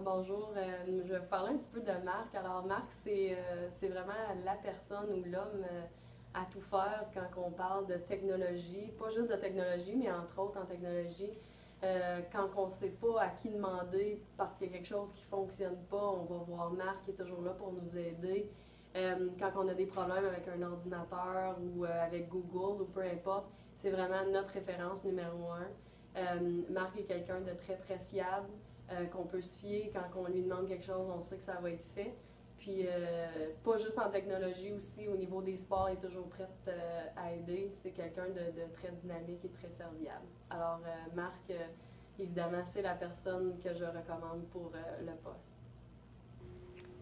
Bonjour, je vais vous parler un petit peu de Marc. Alors Marc, c'est vraiment la personne ou l'homme à tout faire quand on parle de technologie, pas juste de technologie, mais entre autres en technologie. Quand on ne sait pas à qui demander parce qu'il y a quelque chose qui ne fonctionne pas, on va voir Marc qui est toujours là pour nous aider. Quand on a des problèmes avec un ordinateur ou avec Google ou peu importe, c'est vraiment notre référence numéro un. Marc est quelqu'un de très très fiable, qu'on peut se fier. Quand on lui demande quelque chose, on sait que ça va être fait. Puis, pas juste en technologie aussi, au niveau des sports, il est toujours prêt à aider. C'est quelqu'un de très dynamique et très serviable. Alors, Marc, évidemment, c'est la personne que je recommande pour le poste.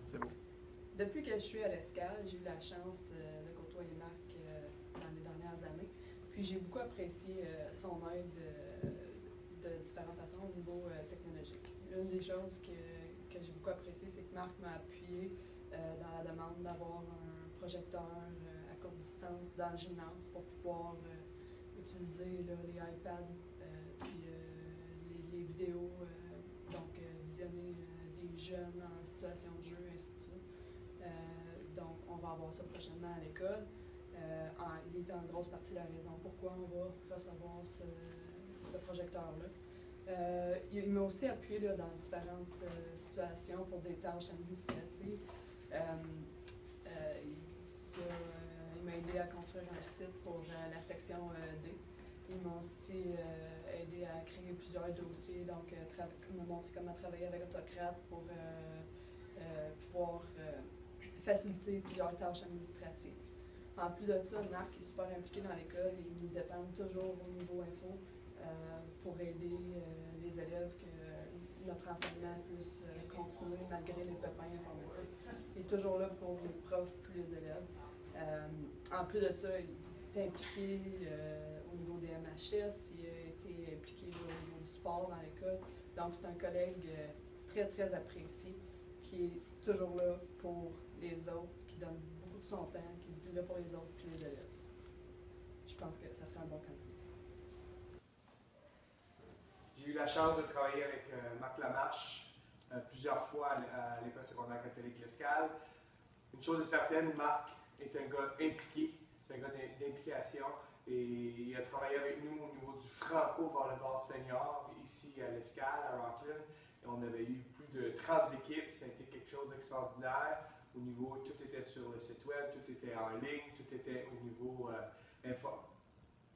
C'est beau. Depuis que je suis à l'Escale, j'ai eu la chance de côtoyer Marc dans les dernières années. Puis j'ai beaucoup apprécié son aide de différentes façons au niveau technologique. Une des choses que j'ai beaucoup apprécié, c'est que Marc m'a appuyé dans la demande d'avoir un projecteur à courte distance dans le gymnase pour pouvoir utiliser là, les iPads puis les vidéos, donc visionner des jeunes en situation de jeu, et ainsi de suite. Donc, on va avoir ça prochainement à l'école. Il est en grosse partie la raison pourquoi on va recevoir ce projecteur-là. Il m'a aussi appuyé là, dans différentes situations pour des tâches administratives. Il m'a aidé à construire un site pour la section D. Ils m'ont aussi aidé à créer plusieurs dossiers, donc me montrer comment travailler avec Autocrat pour pouvoir faciliter plusieurs tâches administratives. En plus de ça, Marc est super impliqué dans l'école et il dépend toujours au niveau info pour aider les élèves que notre enseignement puisse continuer malgré les pépins informatiques. Il est toujours là pour les profs puis les élèves. En plus de ça, il est impliqué au niveau des MHS, il a été impliqué là, au niveau du sport dans l'école. Donc c'est un collègue très très apprécié qui est toujours là pour les autres, qui donne beaucoup de son temps, qui est là pour les autres puis les élèves. Je pense que ça serait un bon candidat. J'ai eu la chance de travailler avec Marc Lamarche plusieurs fois à l'école secondaire catholique L'Escale. Une chose est certaine, Marc est un gars impliqué, c'est un gars d'implication et il a travaillé avec nous au niveau du franco-volleyball senior ici à L'Escale, à Rockland. Et on avait eu plus de 30 équipes, ça a été quelque chose d'extraordinaire. Au niveau, tout était sur le site web, tout était en ligne, tout était au niveau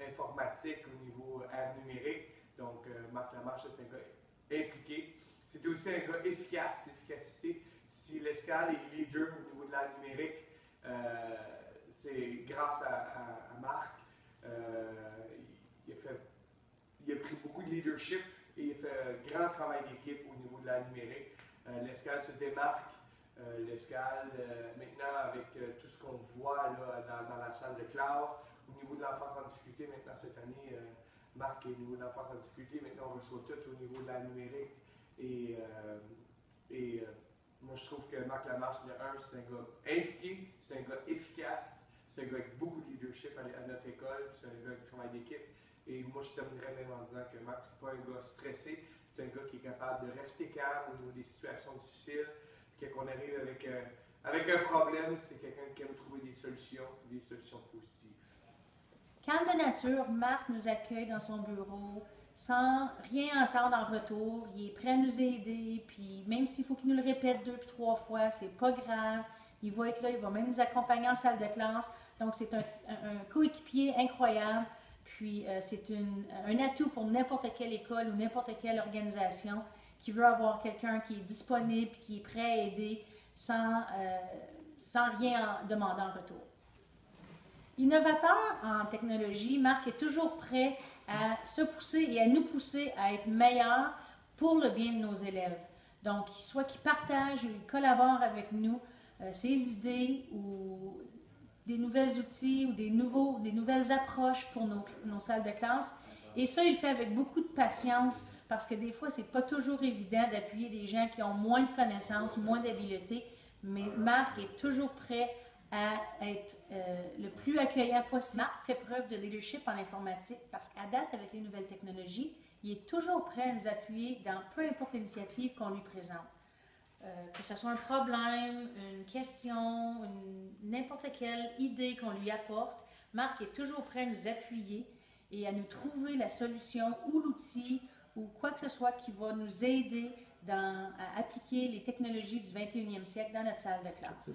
informatique, au niveau ère numérique. Donc, Marc Lamarche est un gars impliqué. C'était aussi un gars efficace, l'efficacité. Si l'Escale est leader au niveau de l'ère numérique, c'est grâce à Marc. Il a pris beaucoup de leadership et il a fait un grand travail d'équipe au niveau de l'ère numérique. L'Escale se démarque. L'Escale, maintenant, avec tout ce qu'on voit là, dans la salle de classe, au niveau de l'enfance en difficulté, maintenant cette année, Marc est au niveau de l'enfance en difficulté, maintenant on reçoit tout au niveau de la numérique. Et moi je trouve que Marc Lamarche, c'est un gars impliqué, c'est un gars efficace, c'est un gars avec beaucoup de leadership à notre école, c'est un gars qui travaille d'équipe. Et moi je terminerais même en disant que Marc, c'est pas un gars stressé, c'est un gars qui est capable de rester calme au niveau des situations difficiles. Puis quand on arrive avec un problème, c'est quelqu'un qui aime trouver des solutions positives. Calme de nature, Marc nous accueille dans son bureau sans rien entendre en retour. Il est prêt à nous aider, puis même s'il faut qu'il nous le répète 2 puis 3 fois, c'est pas grave. Il va être là, il va même nous accompagner en salle de classe. Donc c'est un coéquipier incroyable. Puis c'est un atout pour n'importe quelle école ou n'importe quelle organisation qui veut avoir quelqu'un qui est disponible, qui est prêt à aider sans rien demander en retour. Innovateur en technologie, Marc est toujours prêt à se pousser et à nous pousser à être meilleurs pour le bien de nos élèves. Donc, soit qu'il partage ou il collabore avec nous ses idées ou des nouveaux outils ou des nouvelles approches pour nos salles de classe. Et ça, il le fait avec beaucoup de patience parce que des fois, c'est pas toujours évident d'appuyer des gens qui ont moins de connaissances, moins d'habileté. Mais Marc est toujours prêt à être le plus accueillant possible. Marc fait preuve de leadership en informatique parce qu'à date, avec les nouvelles technologies, il est toujours prêt à nous appuyer dans peu importe l'initiative qu'on lui présente. que ce soit un problème, une question, n'importe quelle idée qu'on lui apporte, Marc est toujours prêt à nous appuyer et à nous trouver la solution ou l'outil ou quoi que ce soit qui va nous aider à appliquer les technologies du 21e siècle dans notre salle de classe.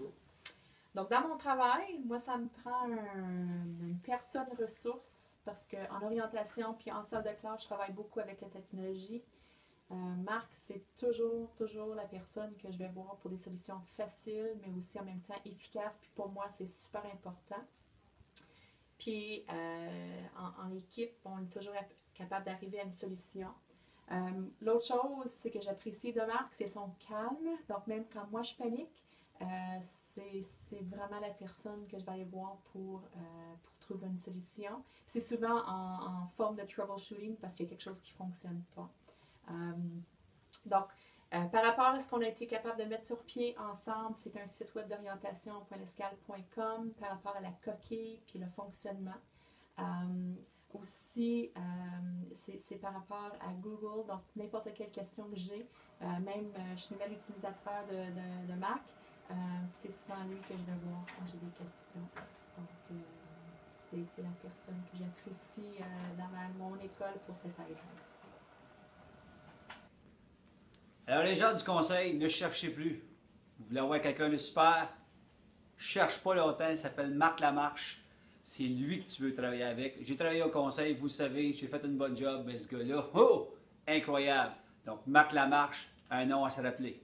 Donc, dans mon travail, moi, ça me prend une personne ressource parce qu'en orientation puis en salle de classe, je travaille beaucoup avec la technologie. Marc, c'est toujours la personne que je vais voir pour des solutions faciles, mais aussi en même temps efficaces. Puis pour moi, c'est super important. Puis en équipe, on est toujours capable d'arriver à une solution. L'autre chose, c'est que j'apprécie de Marc, c'est son calme. Donc même quand moi je panique, c'est vraiment la personne que je vais aller voir pour trouver une solution. Puis c'est souvent en forme de troubleshooting parce qu'il y a quelque chose qui ne fonctionne pas. Donc, par rapport à ce qu'on a été capable de mettre sur pied ensemble, c'est un site web d'orientation.lescale.com par rapport à la coquille puis le fonctionnement. Aussi, c'est par rapport à Google, donc n'importe quelle question que j'ai, même je suis nouvel utilisateur de Mac, c'est souvent lui que je vais voir quand j'ai des questions. Donc, c'est la personne que j'apprécie dans mon école pour cette aide. Alors les gens du conseil, ne cherchez plus. Vous voulez avoir quelqu'un de super, cherche pas longtemps, il s'appelle Marc Lamarche. C'est lui que tu veux travailler avec. J'ai travaillé au conseil, vous savez, j'ai fait une bonne job, mais ce gars-là, oh, incroyable. Donc Marc Lamarche, un nom à se rappeler.